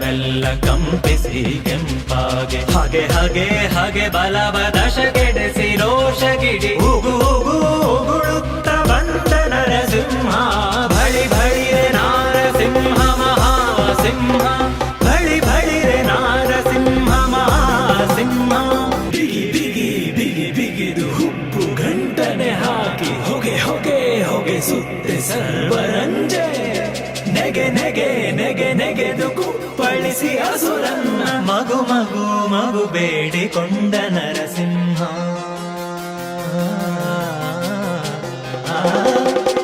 ಭುವನವೆಲ್ಲ ಕಂಪಿಸಿ ಕೆಂಪಾಗೆ ಹಾಗೆ ಹಾಗೆ ಹಾಗೆ ಬಲವದಶಗೆಡೆಸಿ ರೋಷಗಿಡಿ ಉಗು ಉಗು ಉಗುಳುತ್ತ ಬಂದ ನರಸಿಂಹ ಬಳಿ ಬಳಿರೆ ನಾರಸಿಂಹ ಮಹಾಸಿಂಹ ಬಳಿ ಬಳಿರೆ ನಾರಸಿಂಹ ಮಹಾಸಿಂಹ ಬಿಗಿ ಬಿಗಿ ಬಿಗಿ ಬಿಗಿದು ಹುಬ್ಬು ಗಂಟನೆ ಹಾಕಿ ಹೊಗೆ ಹೊಗೆ ಹೊಗೆ ಸುತ್ತೆ ಸರ್ವರಂಜೆ ನೆಗೆ ನೆಗೆ ನೆಗೆ ನೆಗೆದು ಕುಪ್ಪಳಿಸಿ ಅಸುರನ್ನ ಮಗು ಮಗು ಮಗು ಬೇಡಿಕೊಂಡ ನರಸಿಂಹ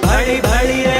ಬಳಿ ಬಳಿರೆ